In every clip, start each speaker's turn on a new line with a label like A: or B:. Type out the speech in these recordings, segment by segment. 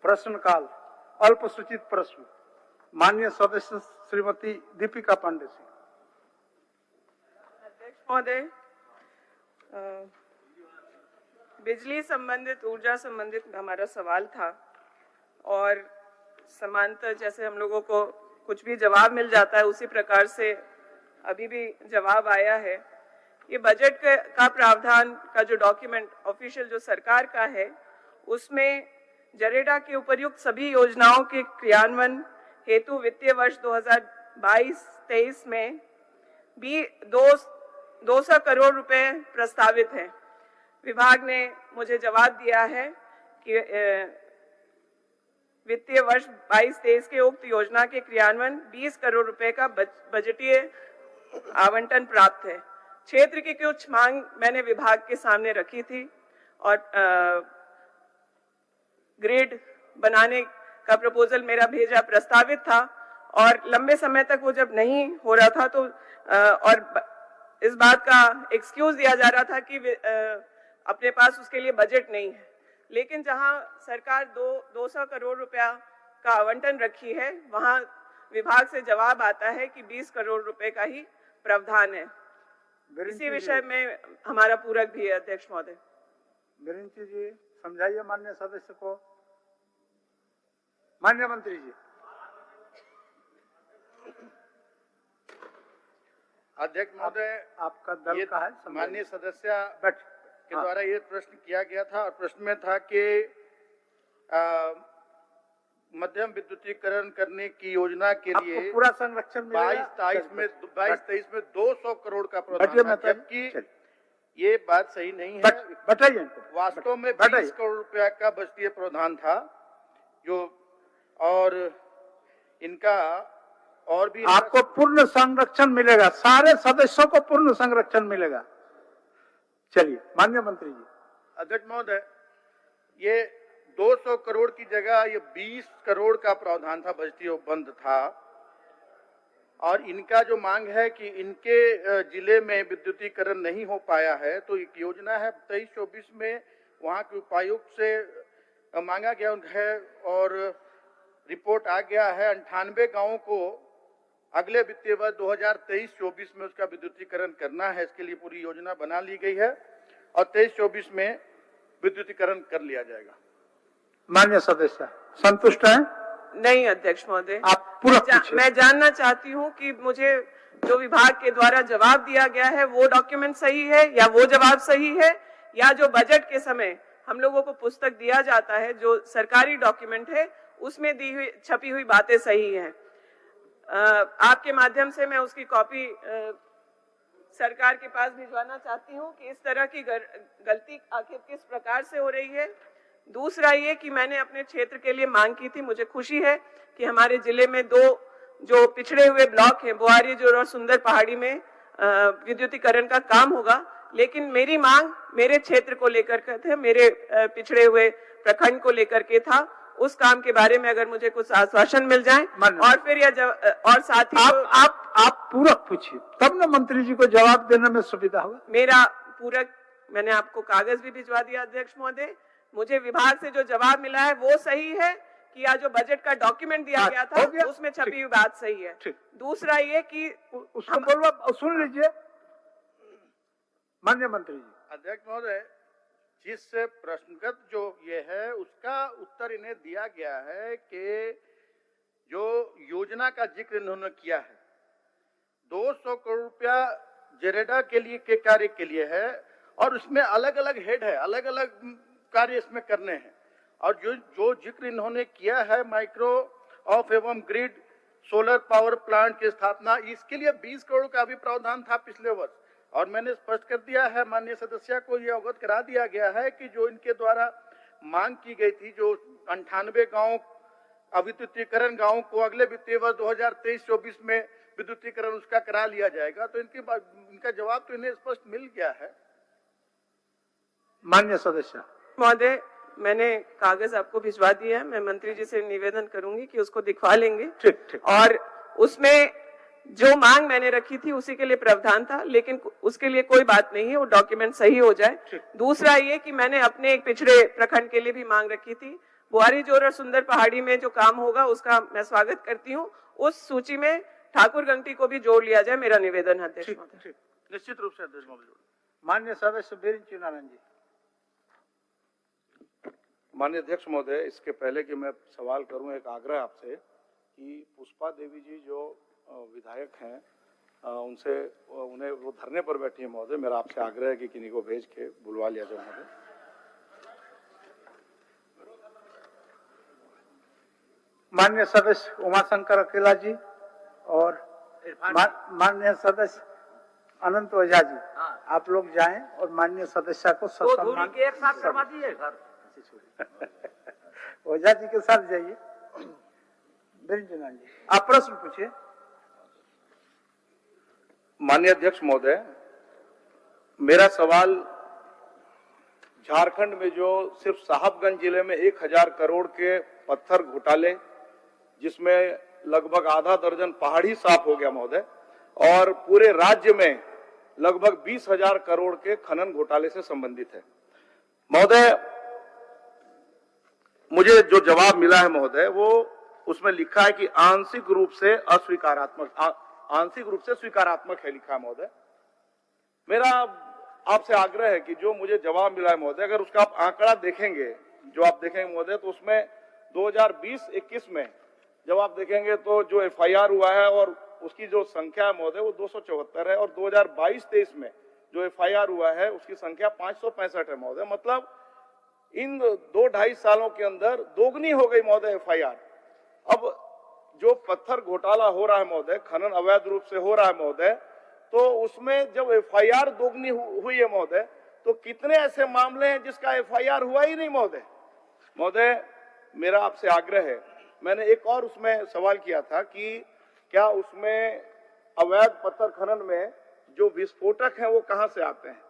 A: प्रश्नकाल अल्पसूचित प्रश्न माननीय सदस्य श्रीमती दीपिका पांडे जी।
B: अध्यक्ष महोदय, बिजली संबंधित, ऊर्जा संबंधित हमारा सवाल था और समांतर जैसे हम लोगों को कुछ भी जवाब मिल जाता है उसी प्रकार से अभी भी जवाब आया है। ये बजट का प्रावधान का जो डॉक्यूमेंट ऑफिशियल जो सरकार का है उसमें जरेडा के उपर्युक्त सभी योजनाओं के क्रियान्वयन हेतु वित्तीय वर्ष 2022-23 में भी 200 करोड़ रुपए प्रस्तावित हैं। विभाग ने मुझे जवाब दिया है कि वित्तीय वर्ष 22-23 के उक्त योजना के क्रियान्वयन 20 करोड़ रुपए का बजटीय आवंटन प्राप्त है। क्षेत्र की कुछ मांग मैंने विभाग के सामने रखी थी और ग्रिड बनाने का प्रपोजल मेरा भेजा प्रस्तावित था और लंबे समय तक वो जब नहीं हो रहा था तो और इस बात का एक्सक्यूज दिया जा रहा था कि अपने पास उसके लिए बजट नहीं है, लेकिन जहां सरकार 200 करोड़ रुपया का आवंटन रखी है वहां विभाग से जवाब आता है कि 20 करोड़ रुपए का ही प्रावधान है। इसी विषय में हमारा पूरक भी है अध्यक्ष महोदय।
A: बिरिंची जी समझाइए माननीय सदस्य को। माननीय मंत्री जी।
C: अध्यक्ष महोदय,
A: आपका दल का है,
C: माननीय सदस्य के द्वारा ये प्रश्न किया गया था और प्रश्न में था कि मध्यम विद्युतीकरण करने की योजना के लिए
A: पूरा संरक्षण
C: 22-23 में 200 करोड़ का प्रावधान, जबकि ये बात सही नहीं है।
A: बताइए।
C: वास्तव में 20 करोड़ रुपया का बजटीय प्रावधान था जो, और इनका और भी
A: आपको पूर्ण संरक्षण मिलेगा, सारे सदस्यों को पूर्ण संरक्षण मिलेगा। चलिए माननीय मंत्री जी।
C: अध्यक्ष महोदय, ये 200 करोड़ की जगह ये 20 करोड़ का प्रावधान था, बजटीय उपबंध था और इनका जो मांग है कि इनके जिले में विद्युतीकरण नहीं हो पाया है तो एक योजना है 23-24 में वहां के उपायुक्त से मांगा गया है और रिपोर्ट आ गया है। 98 गांवों को अगले वित्तीय वर्ष 2023-24 में उसका विद्युतीकरण करना है। इसके लिए पूरी योजना बना ली गई है और 23-24 में विद्युतीकरण कर लिया जाएगा।
A: माननीय सदस्य संतुष्ट हैं?
B: नहीं अध्यक्ष महोदय,
A: आप पूरा
B: मैं जानना चाहती हूँ कि मुझे जो विभाग के द्वारा जवाब दिया गया है वो डॉक्यूमेंट सही है या वो जवाब सही है या जो बजट के समय हम लोगों को पुस्तक दिया जाता है जो सरकारी डॉक्यूमेंट है उसमें दी हुई छपी हुई बातें सही हैं। आपके माध्यम से मैं उसकी कॉपी सरकार के पास भिजवाना चाहती हूँ कि इस तरह की गलती आखिर किस प्रकार से हो रही है। दूसरा ये कि मैंने अपने क्षेत्र के लिए मांग की थी, मुझे खुशी है कि हमारे जिले में 2 जो पिछड़े हुए ब्लॉक हैं, बुआरीजोर और सुंदर पहाड़ी में विद्युतीकरण का काम होगा, लेकिन मेरी मांग मेरे क्षेत्र को लेकर के थे, मेरे पिछड़े हुए प्रखंड को लेकर के था। उस काम के बारे में अगर मुझे कुछ आश्वासन मिल जाए और फिर और साथ ही
A: आप पूरक पूछिए तब ना मंत्री जी को जवाब देने में सुविधा होगा।
B: मेरा पूरक मैंने आपको कागज भी भिजवा दिया अध्यक्ष महोदय। मुझे विभाग से जो जवाब मिला है वो सही है कि या जो बजट का डॉक्यूमेंट दिया गया था उसमें छपी हुई बात सही है। दूसरा ये कि
A: उसको बोलवा सुन लीजिए माननीय मंत्री जी।
C: अध्यक्ष महोदय, जिस प्रश्नगत जो ये है उसका उत्तर इन्हें दिया गया है कि जो योजना का जिक्र इन्होंने किया है 200 करोड़ रुपया जरेडा के लिए के कार्य के लिए है और उसमें अलग अलग हेड है, अलग अलग कार्य इसमें करने हैं और जो जिक्र इन्होंने किया है माइक्रो ऑफ एवं ग्रिड सोलर पावर प्लांट की स्थापना, इसके लिए 20 करोड़ का भी प्रावधान था पिछले वर्ष और मैंने स्पष्ट कर दिया है, माननीय सदस्य को यह अवगत करा दिया गया है कि जो इनके द्वारा मांग की गई थी जो 98 गांव अविद्युतीकरण गांवों को अगले वित्तीय वर्ष 2023-24 में विद्युतीकरण उसका करा लिया जाएगा, तो इनका जवाब तो इन्हें स्पष्ट मिल गया है।
A: माननीय सदस्य
B: महोदय, मैंने कागज आपको भिजवा दिया है, मैं मंत्री जी से निवेदन करूंगी कि उसको दिखवा लेंगे।
A: ठीक।
B: और उसमें जो मांग मैंने रखी थी उसी के लिए प्रावधान था, लेकिन उसके लिए कोई बात नहीं है, वो डॉक्यूमेंट सही हो जाए। दूसरा ये कि मैंने अपने एक पिछड़े प्रखंड के लिए भी मांग रखी थी, बुआरी जोर और सुंदर पहाड़ी में जो काम होगा उसका मैं स्वागत करती हूँ। उस सूची में ठाकुर गंगटी को भी जोड़ लिया जाए, मेरा निवेदन है अध्यक्ष
A: ठीक
B: महोदय।
A: ठीक।
C: निश्चित रूप से अध्यक्ष महोदय।
A: माननीय सदस्य बीरेन चुनारायण जी।
D: माननीय अध्यक्ष महोदय, इसके पहले कि मैं सवाल करूं, एक आग्रह आपसे कि पुष्पा देवी जी जो विधायक हैं उन्हें वो धरने पर बैठी है महोदय, मेरा आपसे आग्रह है कि किन्हीं को भेज के बुलवा लिया जाए महोदय।
A: माननीय सदस्य उमाशंकर अकेला जी और माननीय सदस्य अनंत ओझा जी, आप लोग जाएं और माननीय सदस्य को सत्सम्मान
E: एक साथ करवा दिए सर।
A: ओझा जी के साथ जाइए। बीरेन चुनारायण जी, आप प्रश्न पूछिए।
D: माननीय अध्यक्ष महोदय, मेरा सवाल झारखंड में जो सिर्फ साहबगंज जिले में 1000 करोड़ के पत्थर घोटाले, जिसमें लगभग आधा दर्जन पहाड़ी साफ हो गया महोदय, और पूरे राज्य में लगभग 20,000 करोड़ के खनन घोटाले से संबंधित है महोदय। मुझे जो जवाब मिला है महोदय, वो उसमें लिखा है कि आंशिक रूप से स्वीकारात्मक है, लिखा है महोदय। मेरा आपसे आग्रह है कि जो मुझे जवाब मिला है महोदय, अगर उसका आप आंकड़ा देखेंगे, जो आप देखेंगे महोदय, तो उसमें 2020-21 में जब आप देखेंगे तो जो एफआईआर हुआ है और उसकी जो संख्या है महोदय वो 274 है, और 2022-23 में जो एफआईआर हुआ है उसकी संख्या 565 है महोदय। मतलब इन 2-2.5 सालों के अंदर दोगुनी हो गई महोदय एफआईआर। अब जो पत्थर घोटाला हो रहा है महोदय, खनन अवैध रूप से हो रहा है महोदय, तो उसमें जब एफआईआर दोगुनी हुई है महोदय, तो कितने ऐसे मामले हैं जिसका एफआईआर हुआ ही नहीं महोदय। महोदय, मेरा आपसे आग्रह है, मैंने एक और उसमें सवाल किया था कि क्या उसमें अवैध पत्थर खनन में जो विस्फोटक हैं वो कहां से आते हैं,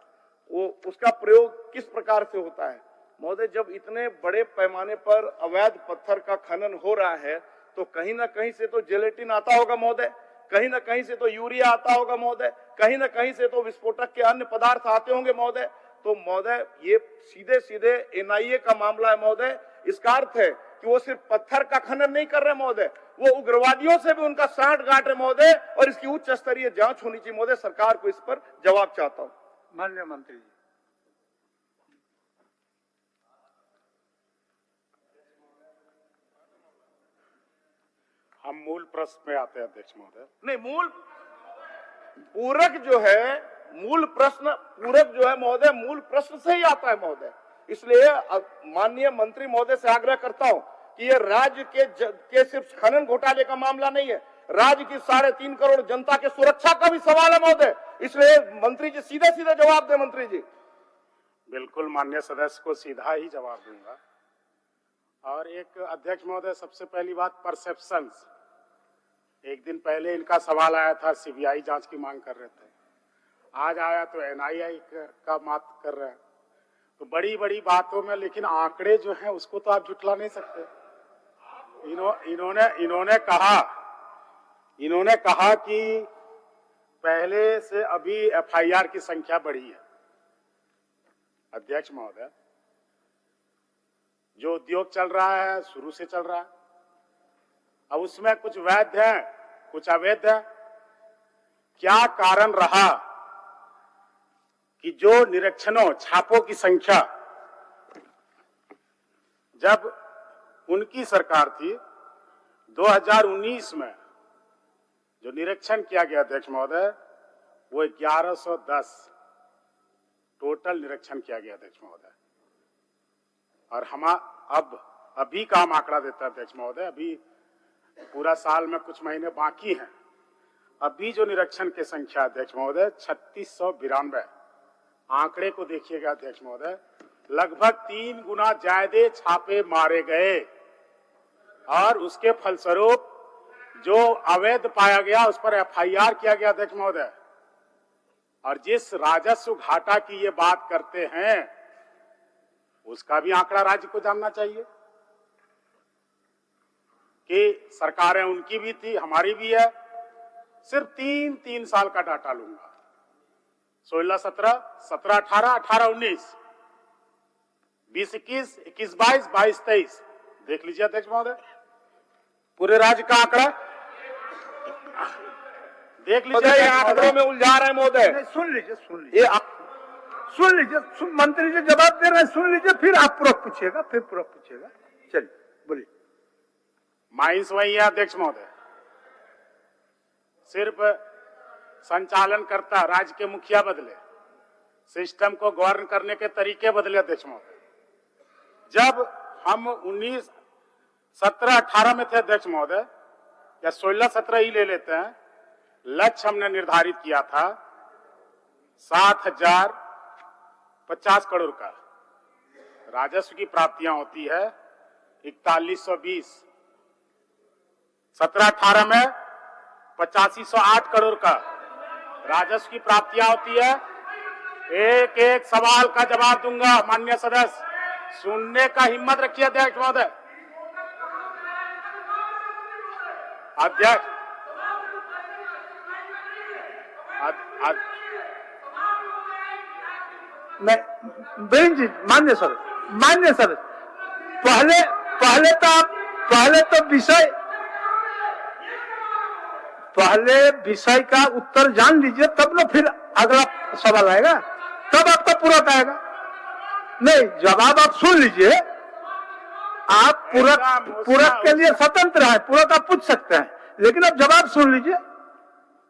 D: वो उसका प्रयोग किस प्रकार से होता है महोदय। जब इतने बड़े पैमाने पर अवैध पत्थर का खनन हो रहा है तो कहीं ना कहीं से तो जेलेटिन आता होगा महोदय, कहीं ना कहीं से तो यूरिया आता होगा महोदय, कहीं ना कहीं से तो विस्फोटक के अन्य पदार्थ आते होंगे महोदय। तो महोदय, ये सीधे सीधे एनआईए का मामला है महोदय। इसका अर्थ है कि वो सिर्फ पत्थर का खनन नहीं कर रहे महोदय, वो उग्रवादियों से भी उनका सांठ-गांठ है महोदय, और इसकी उच्च स्तरीय जांच होनी चाहिए महोदय। सरकार को इस पर जवाब चाहता हूं।
A: माननीय मंत्री जी।
F: हम मूल प्रश्न में आते हैं अध्यक्ष महोदय।
D: नहीं, पूरक जो है महोदय, मूल प्रश्न से ही आता है महोदय। इसलिए माननीय मंत्री महोदय से आग्रह करता हूं कि ये राज्य के सिर्फ खनन घोटाले का मामला नहीं है, राज्य की 3.5 करोड़ जनता के सुरक्षा का भी सवाल है महोदय। इसलिए मंत्री जी सीधे सीधे जवाब दें मंत्री जी।
F: बिल्कुल माननीय सदस्य को सीधा ही जवाब दूंगा। और एक अध्यक्ष महोदय, सबसे पहली बात परसेप्शंस। एक दिन पहले इनका सवाल आया था, सीबीआई जांच की मांग कर रहे थे, आज आया तो एनआईए का बात कर रहे हैं। तो बड़ी बड़ी बातों में, लेकिन आंकड़े जो हैं उसको तो आप जुटला नहीं सकते। इन्होंने कहा कि पहले से अभी एफआईआर की संख्या बढ़ी है। अध्यक्ष महोदय, जो उद्योग चल रहा है शुरू से चल रहा है, अब उसमें कुछ वैध है कुछ अवैध है। क्या कारण रहा कि जो निरीक्षणों छापों की संख्या जब उनकी सरकार थी 2019 में जो निरीक्षण किया गया अध्यक्ष महोदय, वो 1110 टोटल निरीक्षण किया गया अध्यक्ष महोदय। और हम अभी का हम आंकड़ा देता है अध्यक्ष महोदय, अभी पूरा साल में कुछ महीने बाकी हैं। अभी जो निरीक्षण की संख्या अध्यक्ष महोदय 3692, आंकड़े को देखिएगा अध्यक्ष महोदय, लगभग 3 गुना ज्यादा छापे मारे गए, और उसके फलस्वरूप जो अवैध पाया गया उस पर एफआईआर किया गया अध्यक्ष महोदय। और जिस राजस्व घाटा की ये बात करते हैं उसका भी आंकड़ा राज्य को जानना चाहिए कि सरकारें उनकी भी थी, हमारी भी है। सिर्फ 3 साल का डाटा लूंगा, 16-17, 17-18, 18-19, 20-21, 21-22, 22-23, देख लीजिए अध्यक्ष महोदय, पूरे राज्य का आंकड़ा देख लीजिए।
D: ये आंकड़ों में उलझा रहे हैं महोदय।
A: नहीं, सुन लीजिए सुन लीजिए, मंत्री जी जवाब दे रहे हैं, सुन लीजिए, फिर आप पूरक पूछिएगा, फिर पूरक पूछिएगा। चलिए बोलिए।
F: माइंस वही है अध्यक्ष महोदय, सिर्फ संचालनकर्ता राज्य के मुखिया बदले, सिस्टम को गवर्न करने के तरीके बदले अध्यक्ष महोदय। जब हम 19, 17, 18 में थे अध्यक्ष महोदय, या 16, 17 ही ले लेते हैं, लक्ष्य हमने निर्धारित किया था 7,050 करोड़ का राजस्व की प्राप्तियां होती है 4120। 17-18 में 8508 करोड़ का राजस्व की प्राप्तियां होती है। एक एक सवाल का जवाब दूंगा माननीय सदस्य, सुनने का हिम्मत रखिए अध्यक्ष महोदय। अध्यक्ष
A: मैं बेन जी, मान्य सदस्य, पहले विषय का उत्तर जान लीजिए, तब ना फिर अगला सवाल आएगा, तब आपका पूरक आएगा। नहीं, जवाब आप सुन लीजिए, आप पूरक के लिए स्वतंत्र है, पूरक आप पूछ सकते हैं, लेकिन आप जवाब सुन लीजिए।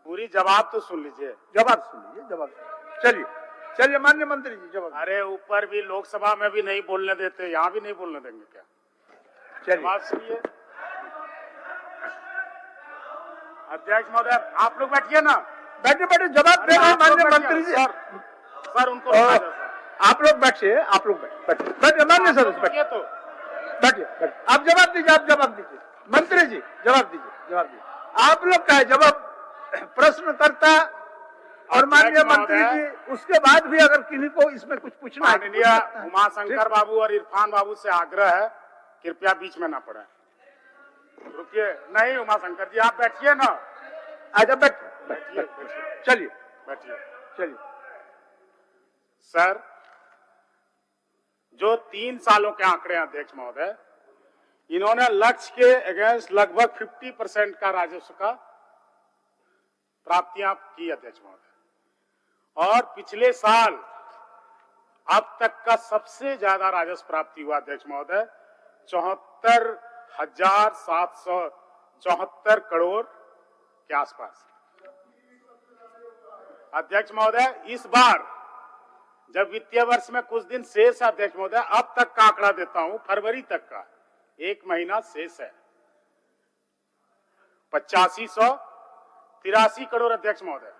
F: पूरी जवाब तो सुन लीजिए,
A: जवाब सुन लीजिए, जवाब चलिए चलिए माननीय मंत्री जी जवाब।
F: अरे ऊपर भी लोकसभा में भी नहीं बोलने देते, यहाँ भी नहीं बोलने देंगे क्या? जवाब सुनिए अध्यक्ष महोदय। आप लोग बैठिए ना,
A: बैठे जवाब दे रहे हैं माननीय मंत्री जी।
F: सर उनको
A: आप लोग बैठिए, बैठिए माननीय सदस्य, बैठिए
F: तो
A: बैठिए, आप जवाब दीजिए मंत्री जी, जवाब दीजिए। आप लोग का है जवाब, प्रश्नकर्ता और माननीय मंत्री जी, उसके बाद भी अगर किन्हीं को इसमें कुछ पूछना है,
F: माननीय उमाशंकर बाबू और इरफान बाबू से आग्रह है, कृपया बीच में ना पड़े। रुकिए, नहीं उमाशंकर जी आप बैठिए ना।
A: आजा बैठिए, चलिए।
F: सर, जो 3 सालों के आंकड़े हैं अध्यक्ष महोदय, इन्होंने लक्ष्य के अगेंस्ट लगभग 50% का राजस्व का प्राप्तियां की अध्यक्ष महोदय। और पिछले साल अब तक का सबसे ज्यादा राजस्व प्राप्ति हुआ अध्यक्ष महोदय 74,774 करोड़ के आसपास। अध्यक्ष महोदय, इस बार जब वित्तीय वर्ष में कुछ दिन शेष है अध्यक्ष महोदय, अब तक का आंकड़ा देता हूं, फरवरी तक का 1 महीना शेष है 8583 करोड़ अध्यक्ष महोदय।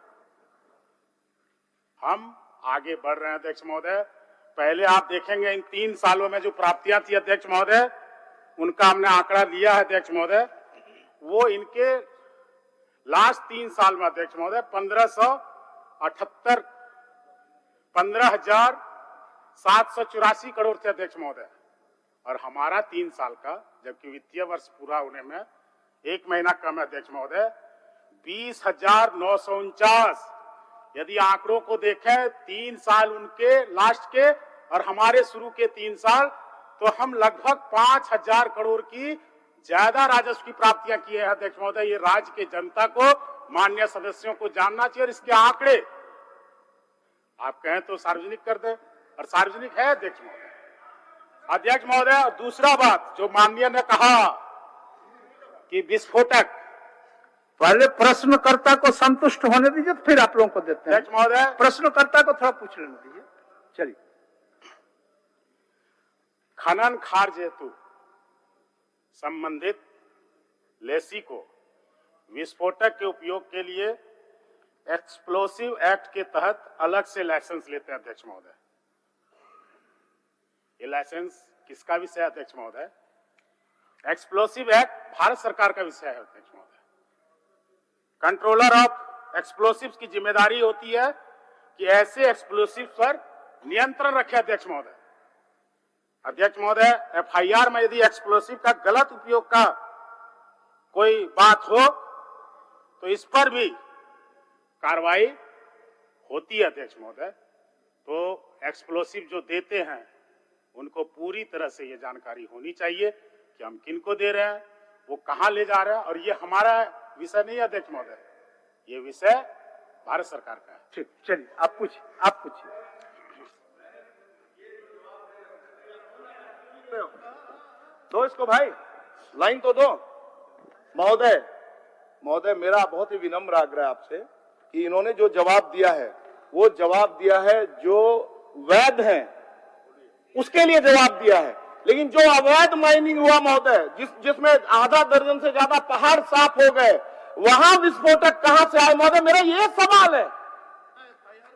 F: हम आगे बढ़ रहे हैं अध्यक्ष महोदय। पहले आप देखेंगे इन 3 सालों में जो प्राप्तियां थी अध्यक्ष महोदय, उनका हमने आंकड़ा लिया है अध्यक्ष महोदय। वो इनके लास्ट 3 साल में अध्यक्ष महोदय 15,784 करोड़ थे अध्यक्ष महोदय। और हमारा 3 साल का, जबकि वित्तीय वर्ष पूरा होने में 1 महीना कम है अध्यक्ष महोदय, 20,949। यदि आंकड़ों को देखें 3 साल उनके लास्ट के और हमारे शुरू के 3 साल, तो हम लगभग 5,000 करोड़ की ज्यादा राजस्व की प्राप्तियां किए हैं अध्यक्ष महोदय। ये राज्य के जनता को, माननीय सदस्यों को जानना चाहिए, और इसके आंकड़े आप कहें तो सार्वजनिक कर दें, और सार्वजनिक है अध्यक्ष महोदय। अध्यक्ष महोदय, और दूसरा बात जो माननीय ने कहा कि विस्फोटक,
A: पहले प्रश्नकर्ता को संतुष्ट होने दीजिए, तो फिर आप लोगों को देते हैं।
F: अध्यक्ष महोदय,
A: प्रश्नकर्ता को थोड़ा पूछ लेने दीजिए। चलिए।
F: खनन कार्य हेतु संबंधित लेसी को विस्फोटक के उपयोग के लिए एक्सप्लोसिव एक्ट के तहत अलग से लाइसेंस लेते हैं अध्यक्ष महोदय। ये लाइसेंस किसका विषय है अध्यक्ष महोदय? एक्सप्लोसिव एक्ट भारत सरकार का विषय है अध्यक्ष महोदय। कंट्रोलर ऑफ एक्सप्लोसिव्स की जिम्मेदारी होती है कि ऐसे एक्सप्लोसिव्स पर नियंत्रण रखे अध्यक्ष महोदय। अध्यक्ष महोदय, एफआईआर में यदि एक्सप्लोसिव का गलत उपयोग का कोई बात हो तो इस पर भी कार्रवाई होती है अध्यक्ष महोदय। तो एक्सप्लोसिव जो देते हैं उनको पूरी तरह से ये जानकारी होनी चाहिए कि हम किनको दे रहे हैं, वो कहां ले जा रहे हैं, और ये हमारा विषय नहीं है अध्यक्ष महोदय, ये विषय भारत सरकार का है।
A: ठीक, चलिए आप पूछिए।
D: दो इसको भाई, लाइन तो दो। महोदय मेरा बहुत ही विनम्र आग्रह आपसे कि इन्होंने जो जवाब दिया है वो जवाब दिया है जो वैध है उसके लिए जवाब दिया है, लेकिन जो अवैध माइनिंग हुआ महोदय, जिसमें आधा दर्जन से ज्यादा पहाड़ साफ हो गए, वहां विस्फोटक कहां से आए महोदय, मेरा ये सवाल है।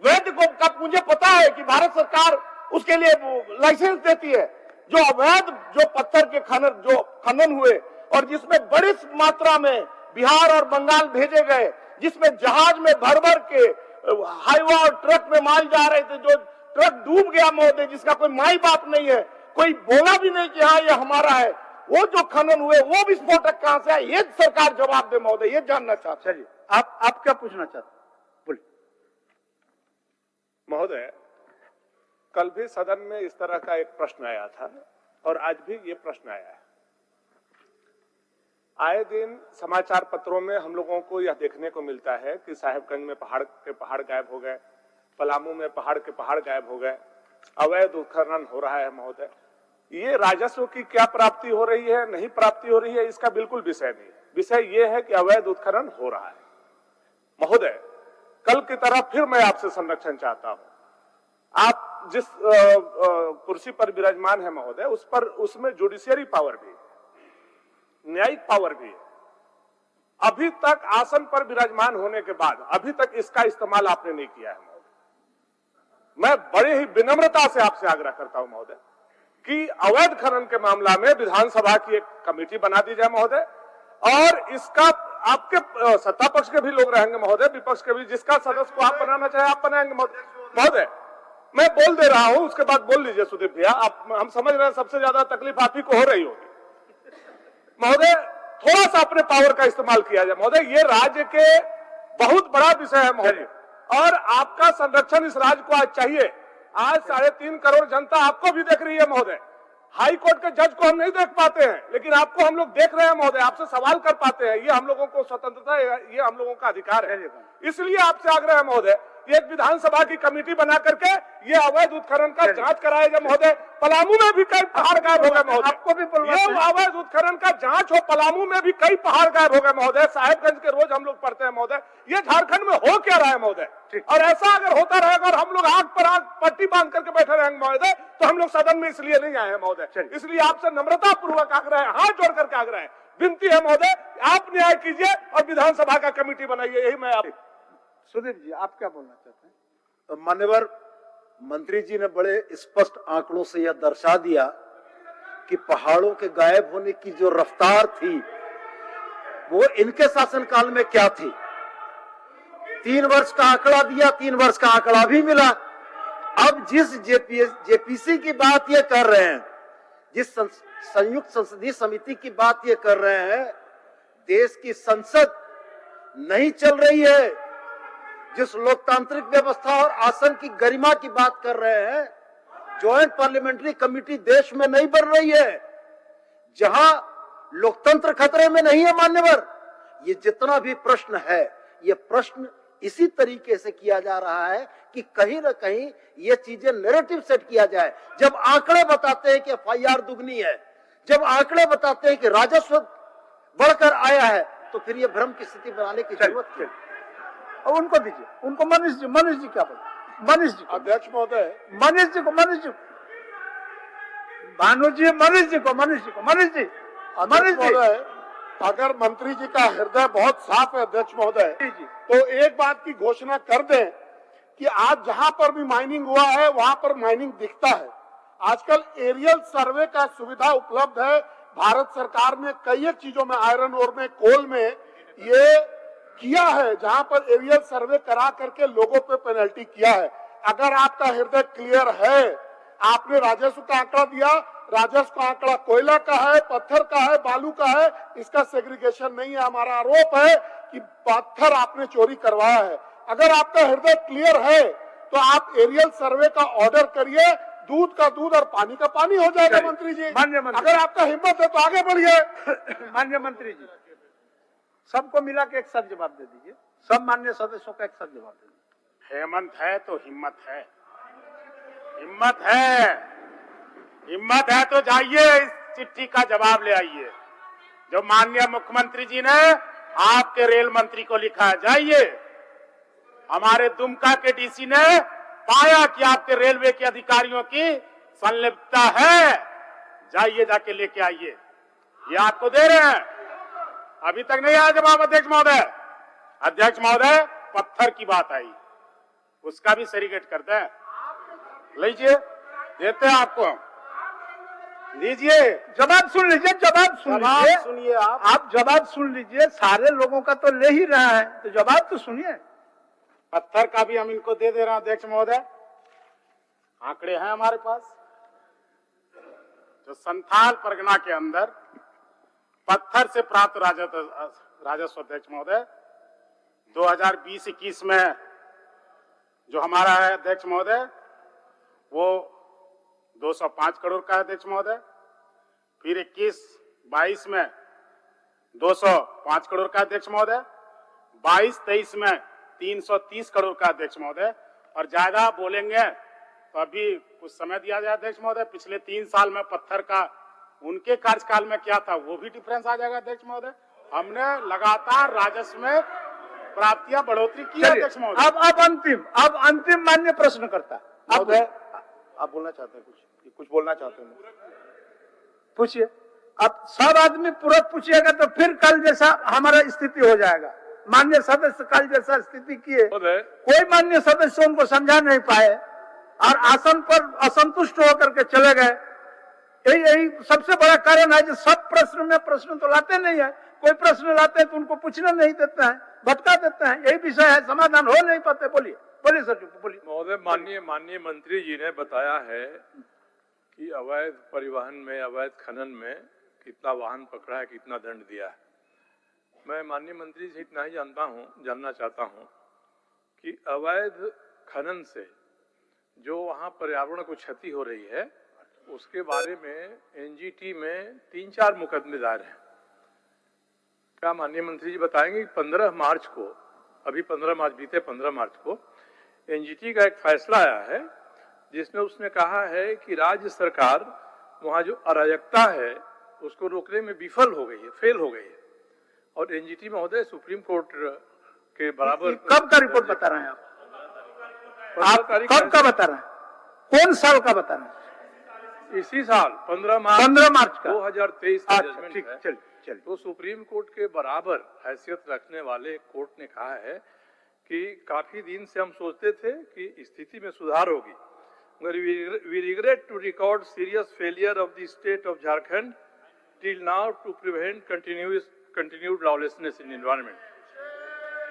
D: वैध को कब, मुझे पता है कि भारत सरकार उसके लिए लाइसेंस देती है। जो अवैध जो पत्थर के खनन हुए और जिसमें बड़ी मात्रा में बिहार और बंगाल भेजे गए, जिसमें जहाज में भर भर के हाईवा और ट्रक में माल जा रहे थे, जो ट्रक डूब गया महोदय, जिसका कोई माई बाप नहीं है, कोई बोला भी नहीं कि हाँ ये हमारा है, वो जो खनन हुए वो विस्फोटक कहां से आए, ये सरकार जवाब दे महोदय, ये जानना चाहते।
A: चलिए आप क्या पूछना चाहते हैं, बोलिए।
E: महोदय, कल भी सदन में इस तरह का एक प्रश्न आया था और आज भी ये प्रश्न आया है। आए दिन समाचार पत्रों में हम लोगों को यह देखने को मिलता है कि साहेबगंज में पहाड़ के पहाड़ गायब हो गए, पलामू में पहाड़ के पहाड़ गायब हो गए, अवैध उत्खनन हो रहा है महोदय। ये राजस्व की क्या प्राप्ति हो रही है, नहीं प्राप्ति हो रही है, इसका बिल्कुल विषय नहीं। विषय ये है कि अवैध उत्खनन हो रहा है। महोदय, कल की तरह फिर मैं आपसे संरक्षण चाहता हूं। आप जिस कुर्सी पर विराजमान है महोदय, उसमें जुडिशियरी पावर भी, न्यायिक पावर भी है। अभी तक आसन पर विराजमान होने के बाद अभी तक इसका इस्तेमाल आपने नहीं किया है महोदय। मैं बड़े ही विनम्रता से आपसे आग्रह करता हूं महोदय कि अवैध खनन के मामला में विधानसभा की एक कमेटी बना दी जाए महोदय, और इसका आपके सत्ता पक्ष के भी लोग रहेंगे महोदय, विपक्ष के भी, जिसका सदस्य को आप बनाना चाहे आप बनाएंगे महोदय। मैं बोल दे रहा हूं, उसके बाद बोल लीजिए सुदीप भैया। हम समझ रहे हैं सबसे ज्यादा तकलीफ आप ही को हो रही होगी महोदय। थोड़ा सा अपने पावर का इस्तेमाल किया जाए महोदय, ये राज्य के बहुत बड़ा विषय है महोदय, और आपका संरक्षण इस राज्य को आज चाहिए। आज 3.5 करोड़ जनता आपको भी देख रही है महोदय। हाई कोर्ट के जज को हम नहीं देख पाते हैं, लेकिन आपको हम लोग देख रहे हैं महोदय, आपसे सवाल कर पाते हैं। ये हम लोगों को स्वतंत्रता, ये हम लोगों का अधिकार है। इसलिए आपसे आग्रह है महोदय, एक विधानसभा की कमेटी बना करके ये अवैध उत्खनन का जांच कराया जाए महोदय। पलामू में भी कई पहाड़ गायब हो गए महोदय, आपको भी ये अवैध उत्खनन का जांच हो। पलामू में भी कई पहाड़ गायब हो गए महोदय, साहेबगंज के रोज हम लोग पढ़ते हैं महोदय। ये झारखंड में हो क्या रहा है महोदय? और ऐसा अगर होता रहेगा और हम लोग आग पर आग पट्टी बांध करके बैठे रहेंगे महोदय, तो हम लोग सदन में इसलिए नहीं आए हैं महोदय। इसलिए आपसे नम्रता पूर्वक आग्रह है, हाथ जोड़ करके आग्रह है, विनती है महोदय, आप न्याय कीजिए और विधानसभा का कमेटी बनाइए। यही मैं आप।
A: सुदीप जी, आप क्या बोलना चाहते हैं?
G: मान्यवर मंत्री जी ने बड़े स्पष्ट आंकड़ों से यह दर्शा दिया कि पहाड़ों के गायब होने की जो रफ्तार थी वो इनके शासनकाल में क्या थी। 3 वर्ष का आंकड़ा दिया, 3 वर्ष का आंकड़ा भी मिला। अब जिस जेपीसी की बात ये कर रहे हैं, जिस संयुक्त संसदीय समिति की बात ये कर रहे हैं, देश की संसद नहीं चल रही है। जिस लोकतांत्रिक व्यवस्था और आसन की गरिमा की बात कर रहे हैं, ज्वाइंट पार्लियामेंट्री कमेटी देश में नहीं बन रही है, जहां लोकतंत्र खतरे में नहीं है मान्यवर। ये जितना भी प्रश्न है, ये प्रश्न इसी तरीके से किया जा रहा है कि कहीं ना कहीं ये चीजें नैरेटिव सेट किया जाए। जब आंकड़े बताते हैं कि एफआईआर दुगनी है, जब आंकड़े बताते हैं कि राजस्व बढ़कर आया है, तो फिर ये भ्रम की स्थिति बनाने की जरूरत है।
A: और उनको दीजिए, उनको मनीष जी क्या बोलते? मनीष जी,
C: अध्यक्ष महोदय,
A: मनीष जी, भानु जी, मनीष जी,
C: अगर मंत्री जी का हृदय बहुत साफ है अध्यक्ष महोदय, तो एक बात की घोषणा कर दें कि आज जहां पर भी माइनिंग हुआ है वहां पर माइनिंग दिखता है। आजकल एरियल सर्वे का सुविधा उपलब्ध है। भारत सरकार ने कई एक चीजों में, आयरन ओर में, कोल में ये किया है, जहां पर एरियल सर्वे करा करके लोगों पे पेनल्टी किया है। अगर आपका हृदय क्लियर है, आपने राजस्व का आंकड़ा दिया, राजस्व का आंकड़ा कोयला का है, पत्थर का है, बालू का है, इसका सेग्रीगेशन नहीं है। हमारा आरोप है कि पत्थर आपने चोरी करवाया है। अगर आपका हृदय क्लियर है तो आप एरियल सर्वे का ऑर्डर करिए,
F: दूध का दूध और पानी का पानी हो जाएगा
A: चलिए,
F: मंत्री जी।
A: माननीय मंत्री।
F: अगर आपका हिम्मत है तो आगे बढ़िए।
A: माननीय मंत्री जी, सबको मिला के एक साथ जवाब दे दीजिए, सब माननीय सदस्यों का एक साथ जवाब दे दीजिए।
F: हेमंत है तो हिम्मत है, हिम्मत है, हिम्मत है तो जाइए इस चिट्ठी का जवाब ले आइए जो माननीय मुख्यमंत्री जी ने आपके रेल मंत्री को लिखा है। जाइए, हमारे दुमका के डीसी ने पाया कि आपके रेलवे के अधिकारियों की संलिप्तता है, जाइए जाके लेके आइए, ये आपको दे रहे हैं। अभी तक नहीं आया जवाब अध्यक्ष महोदय। अध्यक्ष महोदय, पत्थर की बात आई, उसका भी सेरीगेट करते हैं, लीजिए, देते हैं आपको, लीजिए
A: जवाब सुन लीजिए, जवाब सुन
F: जवाब
A: लीजिए,
F: सुनिए
A: आप जवाब सुन लीजिए, सारे लोगों का तो ले ही रहा है, तो जवाब तो सुनिए।
F: पत्थर का भी हम इनको दे दे रहे हैं अध्यक्ष महोदय, आंकड़े हैं हमारे पास। जो संथाल परगना के अंदर पत्थर से प्राप्त राजस्व अध्यक्ष महोदय 2020-21 में जो हमारा है अध्यक्ष महोदय वो 205 करोड़ का है अध्यक्ष महोदय। फिर 21-22 में 205 करोड़ का अध्यक्ष महोदय, 22-23 में 330 करोड़ का अध्यक्ष महोदय। और ज्यादा बोलेंगे तो अभी कुछ समय दिया जाए अध्यक्ष महोदय, पिछले 3 साल में पत्थर का उनके कार्यकाल में क्या था वो भी डिफरेंस आ जाएगा अध्यक्ष महोदय। हमने लगातार राजस्व में प्राप्तियां बढ़ोतरी की है अध्यक्ष महोदय।
A: अब अंतिम मान्य प्रश्न करता
D: महोदय, आप बोलना चाहते हैं कुछ बोलना चाहते हैं?
A: पूछिए। अब सब आदमी पूरा पूछिएगा तो फिर कल जैसा हमारा स्थिति हो जाएगा। मान्य सदस्य कल जैसा स्थिति किए, कोई मान्य सदस्य उनको समझा नहीं पाए और आसन पर असंतुष्ट होकर के चले गए। यही सबसे बड़ा कारण है जो सब प्रश्न में प्रश्न तो लाते नहीं है, कोई प्रश्न लाते हैं तो उनको पूछने नहीं देते हैं, भटका देते हैं। यही विषय है, समाधान हो नहीं पाते। बोलिए बोलिए सर, बोलिए।
H: महोदय, माननीय मंत्री जी ने बताया है कि अवैध परिवहन में, अवैध खनन में कितना वाहन पकड़ा है, कितना दंड दिया है। मैं माननीय मंत्री से इतना ही जानना चाहता हूं कि अवैध खनन से जो वहां पर्यावरण को क्षति हो रही है उसके बारे में एनजीटी में 3-4 मुकदमे दायर हैं। क्या माननीय मंत्री जी बताएंगे कि 15 मार्च को, अभी 15 मार्च बीते 15 मार्च को एनजीटी का एक फैसला आया है जिसमें उसने कहा है कि राज्य सरकार वहां जो अराजकता है उसको रोकने में विफल हो गई है, फेल हो गई है। और एनजीटी महोदय सुप्रीम कोर्ट के बराबर।
A: कब का रिपोर्ट बता रहे हैं आप कब का बता रहे हैं, कौन साल का बता रहे हैं?
H: इसी साल 15 मार्च 2023 का जजमेंट है।
A: चलिए।
H: तो सुप्रीम कोर्ट के बराबर हैसियत रखने वाले कोर्ट ने कहा है कि काफी दिन से हम सोचते थे कि स्थिति में सुधार होगी, मगर we regret to record serious failure of the state of Jharkhand till now to prevent continued lawlessness in environment.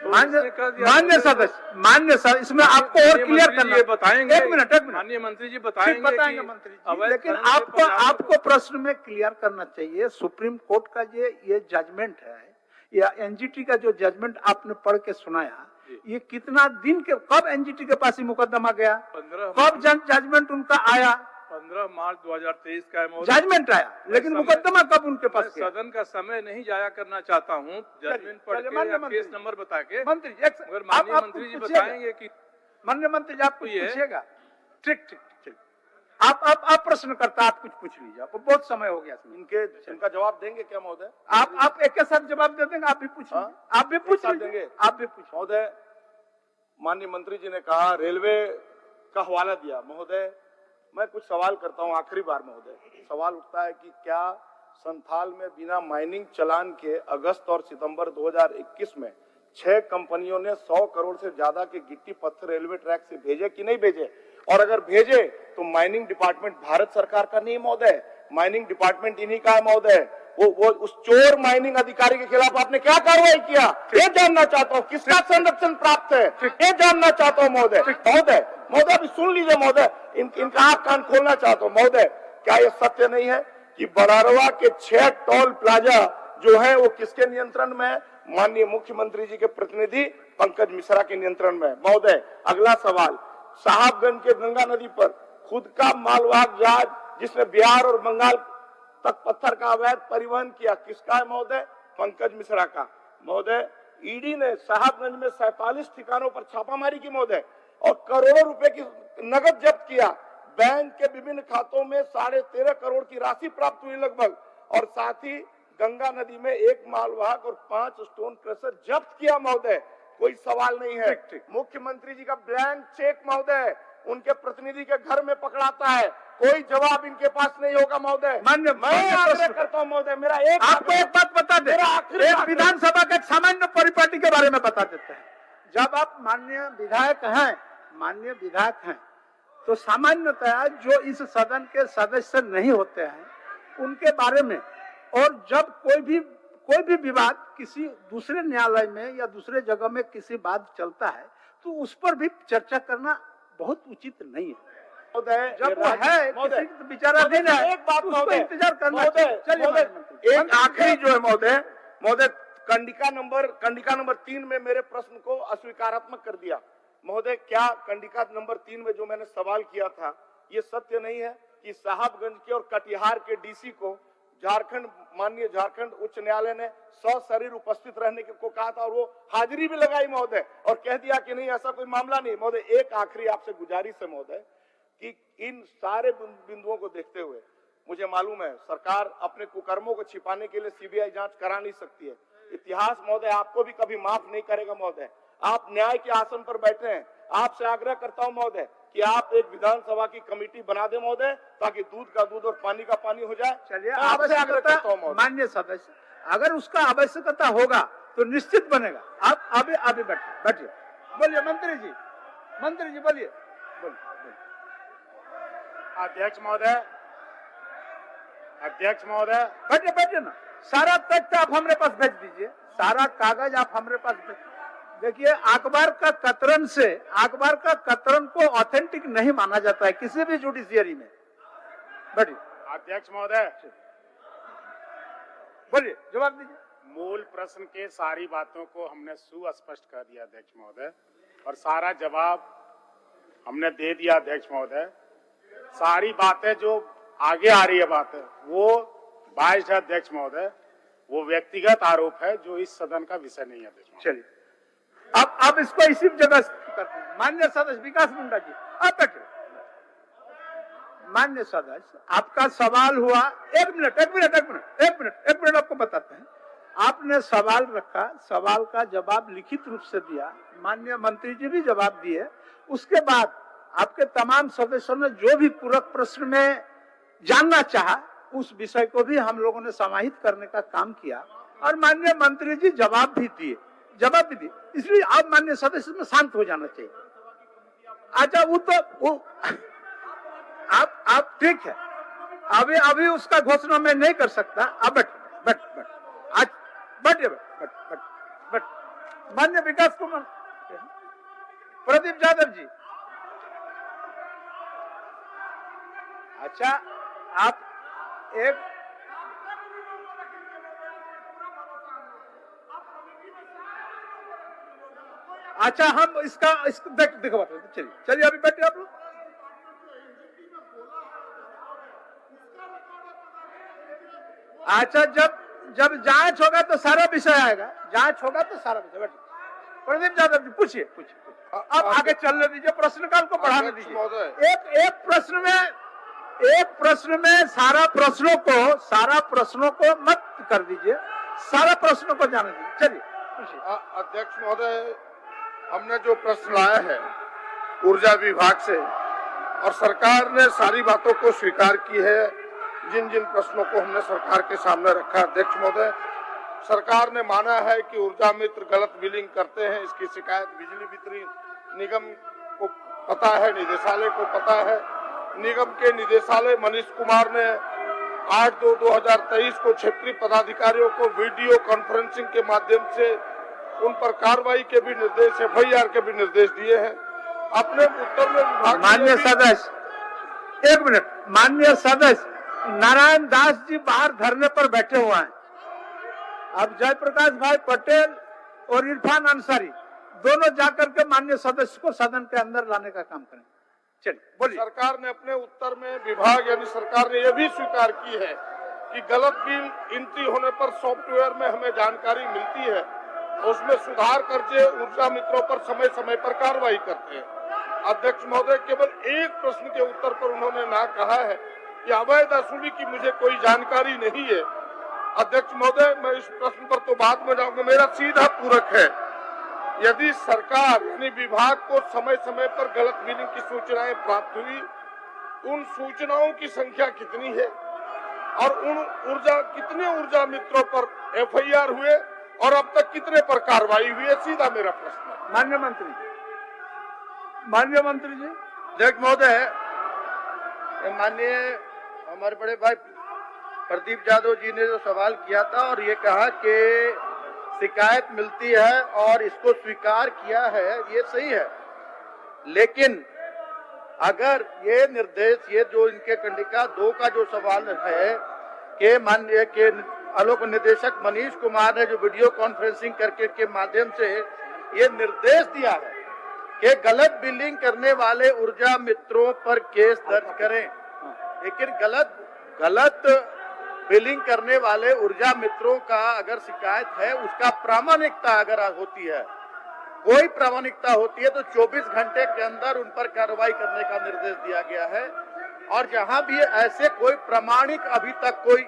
A: मान्य सदस्य, इसमें आपको और क्लियर करना है।
H: बताएंगे,
A: एक मिनट
H: माननीय मंत्री जी बताएंगे
A: मंत्री जी, लेकिन आपको प्रश्न में क्लियर करना चाहिए। सुप्रीम कोर्ट का ये जजमेंट है या एनजीटी का जो जजमेंट आपने पढ़ के सुनाया, ये कितना दिन के, कब एनजीटी के पास ही मुकदमा गया, कब जजमेंट उनका आया?
H: 15 मार्च 2023 का
A: जजमेंट आया, लेकिन मुकदमा कब उनके पास गया?
H: सदन का समय नहीं जाया करना चाहता हूँ, जजमेंट पढ़ के या केस नंबर बता के।
A: मंत्री
H: अगर माननीय मंत्री जी बताएंगे कि
A: माननीय मंत्री जी आप कुछ पूछिएगा। ठीक, आप प्रश्न करता, आप कुछ पूछ लीजिए, आपको बहुत समय हो गया।
D: इनका जवाब देंगे क्या महोदय?
A: आप एक के साथ जवाब दे देंगे, आप भी पूछ लीजिए, आप भी पूछ
D: देंगे,
A: आप भी पूछ।
D: महोदय, माननीय मंत्री जी ने कहा रेलवे का हवाला दिया। महोदय, मैं कुछ सवाल करता हूं आखिरी बार। महोदय, सवाल उठता है कि क्या संथाल में बिना माइनिंग चालान के अगस्त और सितंबर 2021 में 6 कंपनियों ने 100 करोड़ से ज्यादा के गिट्टी पत्थर रेलवे ट्रैक से भेजे कि नहीं भेजे? और अगर भेजे तो माइनिंग डिपार्टमेंट भारत सरकार का नहीं महोदय, माइनिंग डिपार्टमेंट इन्हीं का है महोदय। वो उस चोर माइनिंग अधिकारी के खिलाफ आपने क्या कार्रवाई किया, ये जानना चाहता हूँ। किसका संरक्षण प्राप्त है, ये जानना चाहता हूँ महोदय। महोदय अभी सुन लीजिए महोदय, इनका आंख कान खोलना चाहता हूँ महोदय। क्या ये सत्य नहीं है कि बड़ारवा के 6 टोल प्लाजा जो है वो किसके नियंत्रण में है? माननीय मुख्यमंत्री जी के प्रतिनिधि पंकज मिश्रा के नियंत्रण में है। महोदय, अगला सवाल, साहबगंज के गंगा नदी पर खुद का मालवाहक जहाज जिसने बिहार और बंगाल तक पत्थर का अवैध परिवहन किया, किसका है महोदय? पंकज मिश्रा का। महोदय, ईडी ने साहबगंज में 47 ठिकानों पर छापामारी की महोदय, और करोड़ों रुपए की नगद जब्त किया। बैंक के विभिन्न खातों में 13.5 करोड़ की राशि प्राप्त हुई लगभग, और साथ ही गंगा नदी में 1 मालवाहक और 5 स्टोन क्रशर जब्त किया महोदय। कोई सवाल नहीं है। मुख्यमंत्री जी का ब्लैंक चेक महोदय उनके प्रतिनिधि के घर में पकड़ाता है, कोई जवाब इनके पास नहीं होगा महोदय। मैं आग्रह करता हूं महोदय, मेरा
A: आपको एक बात बता दे, एक विधानसभा के एक सामान्य परिपाटी के बारे में बता देते हैं। जब आप माननीय विधायक हैं तो सामान्यतः जो इस सदन के सदस्य नहीं होते हैं उनके बारे में, और जब कोई भी विवाद किसी दूसरे न्यायालय में या दूसरे जगह में किसी बात चलता है तो उस पर भी चर्चा करना बहुत उचित नहीं है। जब वो है किसी विचाराधीन है,
D: एक बात
A: उसको इंतजार करना चाहिए। चलिए
D: एक आखिरी जो है महोदय कंडिका नंबर 3 में मेरे प्रश्न को अस्वीकारात्मक कर दिया महोदय। क्या कंडिका नंबर 3 में जो मैंने सवाल किया था, ये सत्य नहीं है कि साहबगंज के और कटिहार के डीसी को माननीय झारखंड उच्च न्यायालय ने सशरीर उपस्थित रहने को कहा था, और वो हाजिरी भी लगाई महोदय, और कह दिया कि नहीं ऐसा कोई मामला नहीं। महोदय, एक आखिरी आपसे गुजारिश है महोदय कि इन सारे बिंदुओं को देखते हुए, मुझे मालूम है सरकार अपने कुकर्मों को छिपाने के लिए सीबीआई जांच करा नहीं सकती है। इतिहास महोदय आपको भी कभी माफ नहीं करेगा महोदय। आप न्याय के आसन पर बैठे हैं। आपसे आग्रह करता हूं महोदय कि आप एक विधानसभा की कमेटी बना दें महोदय, ताकि दूध का दूध और पानी का पानी हो जाए।
A: चलिए,
D: आपसे आग्रह करता हूं महोदय।
A: माननीय सदस्य, अगर उसका आवश्यकता होगा तो निश्चित बनेगा। आप अभी बैठिए, बोलिए मंत्री जी बोलिए।
F: अध्यक्ष महोदय
A: बैठिए ना, सारा तथ्य आप हमारे पास भेज दीजिए, सारा कागज आप हमारे पास भेज। देखिए, अखबार का कतरन को ऑथेंटिक नहीं माना जाता है किसी भी जुडिशियरी में। बैठिए।
F: अध्यक्ष महोदय,
A: बोलिए, जवाब दीजिए।
F: मूल प्रश्न के सारी बातों को हमने सुस्पष्ट कर दिया अध्यक्ष महोदय, और सारा जवाब हमने दे दिया अध्यक्ष महोदय। सारी बातें जो आगे आ रही है बातें, वो बाइस अध्यक्ष महोदय, वो व्यक्तिगत आरोप है जो इस सदन का विषय नहीं है अध्यक्ष।
A: चलिए, अब इसको इसी जगह करते हैं। माननीय सदस्य विकास मुंडा जी, आप बैठे। माननीय सदस्य, आपका सवाल हुआ। एक मिनट आपको बताते हैं। आपने सवाल रखा, सवाल का जवाब लिखित रूप से दिया, माननीय मंत्री जी भी जवाब दिए। उसके बाद आपके तमाम सदस्यों ने जो भी पूरक प्रश्न में जानना चाहा, उस विषय को भी हम लोगों ने समाहित करने का काम किया, और माननीय मंत्री जी जवाब भी दिए। इसलिए आप माननीय सदस्य में शांत हो जाना चाहिए। अच्छा, वो आप ठीक है, अभी उसका घोषणा मैं नहीं कर सकता। आप बैठिए। माननीय विकास कुमार प्रदीप यादव जी, अच्छा आप एक अच्छा हम इसको देखो, चलिए अभी बैठे आप लोग। अच्छा, जब जांच होगा तो सारा विषय आएगा। बैठिए। प्रदीप यादव जी, पूछिए। अब आगे चलने दीजिए, प्रश्नकाल को बढ़ाने दीजिए। एक प्रश्न में सारा प्रश्नों को मत कर दीजिए, सारा प्रश्नों को जाने दीजिए। चलिए पूछिए।
C: अध्यक्ष महोदय, हमने जो प्रश्न लाया है ऊर्जा विभाग से, और सरकार ने सारी बातों को स्वीकार की है, जिन प्रश्नों को हमने सरकार के सामने रखा। अध्यक्ष महोदय, सरकार ने माना है कि ऊर्जा मित्र गलत बिलिंग करते हैं। इसकी शिकायत बिजली वितरण निगम को पता है, निदेशालय को पता है। निगम के निदेशालय मनीष कुमार ने 8/2/2023 को क्षेत्रीय पदाधिकारियों को वीडियो कॉन्फ्रेंसिंग के माध्यम से उन पर कार्रवाई के भी निर्देश, FIR के भी निर्देश दिए हैं। अपने उत्तर में विभाग
A: माननीय सदस्य, एक मिनट। माननीय सदस्य नारायण दास जी बाहर धरने पर बैठे हुए हैं। अब जयप्रकाश भाई पटेल और इरफान अंसारी दोनों जाकर के माननीय सदस्य को सदन के अंदर लाने का काम करें। चलिए बोलिए।
E: सरकार ने अपने उत्तर में विभाग यानी सरकार ने यह भी स्वीकार की है कि गलत बिल एंट्री होने पर सॉफ्टवेयर में हमें जानकारी मिलती है, उसमें सुधार करके ऊर्जा मित्रों पर समय समय पर कार्रवाई करते हैं। अध्यक्ष महोदय, केवल एक प्रश्न के उत्तर पर उन्होंने ना कहा है कि अवैध वसूली की मुझे कोई जानकारी नहीं है। अध्यक्ष महोदय, मैं इस प्रश्न पर तो बाद में जाऊंगा, मेरा सीधा पूरक है, यदि सरकार अपने विभाग को समय समय पर गलत बिलिंग की सूचनाएं प्राप्त हुई, उन सूचनाओं की संख्या कितनी है और उन कितने ऊर्जा मित्रों पर एफआईआर हुए और अब तक कितने पर कार्रवाई हुई है, सीधा मेरा प्रश्न है।
A: माननीय मंत्री जी।
C: अध्यक्ष महोदय, माननीय हमारे बड़े भाई प्रदीप यादव जी ने जो सवाल किया था और ये कहा कि शिकायत मिलती है और इसको स्वीकार किया है, ये सही है, लेकिन अगर ये निर्देश, ये जो इनके कंडिका 2 का जो सवाल है कि माननीय के आलोक निदेशक मनीष कुमार ने जो वीडियो कॉन्फ्रेंसिंग करके के माध्यम से ये निर्देश दिया है कि गलत बिलिंग करने वाले ऊर्जा मित्रों पर केस दर्ज करें, लेकिन गलत बिलिंग करने वाले ऊर्जा मित्रों का अगर शिकायत है, उसका प्रामाणिकता अगर होती है, कोई प्रामाणिकता होती है तो 24 घंटे के अंदर उन पर कार्रवाई करने का निर्देश दिया गया है। और जहां भी ऐसे कोई प्रामाणिक अभी तक कोई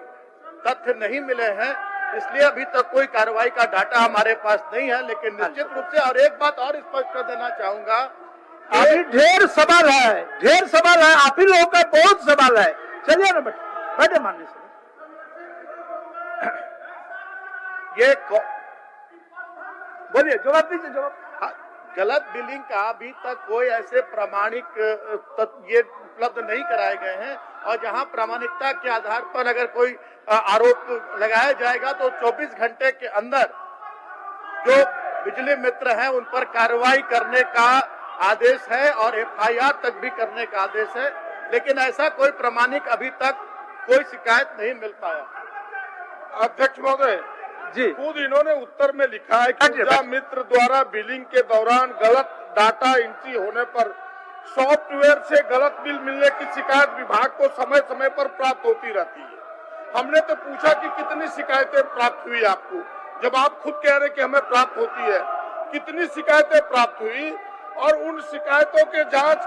C: तथ्य नहीं मिले हैं, इसलिए अभी तक कोई कार्रवाई का डाटा हमारे पास नहीं है। लेकिन निश्चित रूप से, और एक बात और स्पष्ट कर देना चाहूंगा,
A: अभी ढेर सवाल है, आप ही लोगों का बहुत सवाल है। चलिए ना बैठे माननीय सर।
C: ये
A: बोलिए, जवाब दीजिए। जवाब
C: गलत बिलिंग का अभी तक कोई ऐसे प्रामाणिक ये उपलब्ध नहीं कराए गए हैं, और जहां प्रामाणिकता के आधार पर अगर कोई आरोप लगाया जाएगा तो 24 घंटे के अंदर जो बिजली मित्र हैं उन पर कार्रवाई करने का आदेश है और एफआईआर तक भी करने का आदेश है। लेकिन ऐसा कोई प्रामाणिक अभी तक कोई शिकायत नहीं मिल पाया।
E: अध्यक्ष महोदय
A: जी,
E: खुद इन्होंने उत्तर में लिखा है कि ऊर्जा मित्र द्वारा बिलिंग के दौरान गलत डाटा एंट्री होने पर सॉफ्टवेयर से गलत बिल मिलने की शिकायत विभाग को समय समय पर प्राप्त होती रहती है। हमने तो पूछा कि कितनी शिकायतें प्राप्त हुई आपको, जब आप खुद कह रहे कि हमें प्राप्त होती है, कितनी शिकायतें प्राप्त हुई और उन शिकायतों के जांच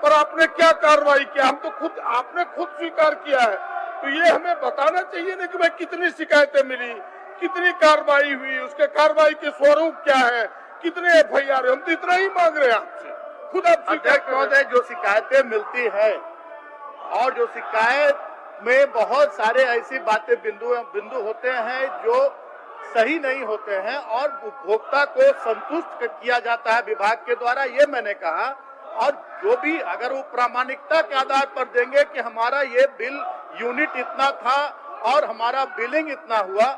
E: पर आपने क्या कार्रवाई किया? हम तो आपने खुद स्वीकार किया है, तो ये हमें बताना चाहिए ना कि भाई कितनी शिकायतें मिली, कितनी कार्रवाई हुई, उसके कार्रवाई के स्वरूप क्या है, कितने एफआईआर, हम तो इतना ही मांग रहे हैं आपसे। खुद आप
C: अध्यक्ष महोदय, जो शिकायतें मिलती है और जो शिकायत में बहुत सारे ऐसी बातें बिंदु होते हैं जो सही नहीं होते हैं और उपभोक्ता को संतुष्ट किया जाता है विभाग के द्वारा, ये मैंने कहा। और जो भी अगर वो प्रामाणिकता के आधार पर देंगे कि हमारा ये बिल यूनिट इतना था और हमारा बिलिंग इतना हुआ,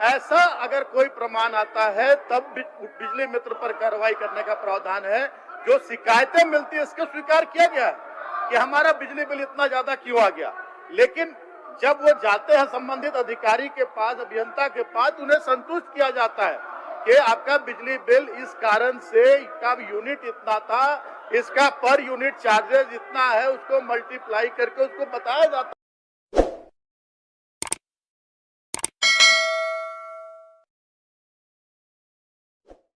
C: ऐसा अगर कोई प्रमाण आता है तब बिजली मित्र पर कार्रवाई करने का प्रावधान है। जो शिकायतें मिलती है इसको स्वीकार किया गया है कि हमारा बिजली बिल इतना ज्यादा क्यों आ गया, लेकिन जब वो जाते हैं संबंधित अधिकारी के पास, अभियंता के पास, उन्हें संतुष्ट किया जाता है कि आपका बिजली बिल इस कारण से, इसका यूनिट इतना था, इसका पर यूनिट चार्जेस इतना है, उसको मल्टीप्लाई करके उसको बताया जाता है।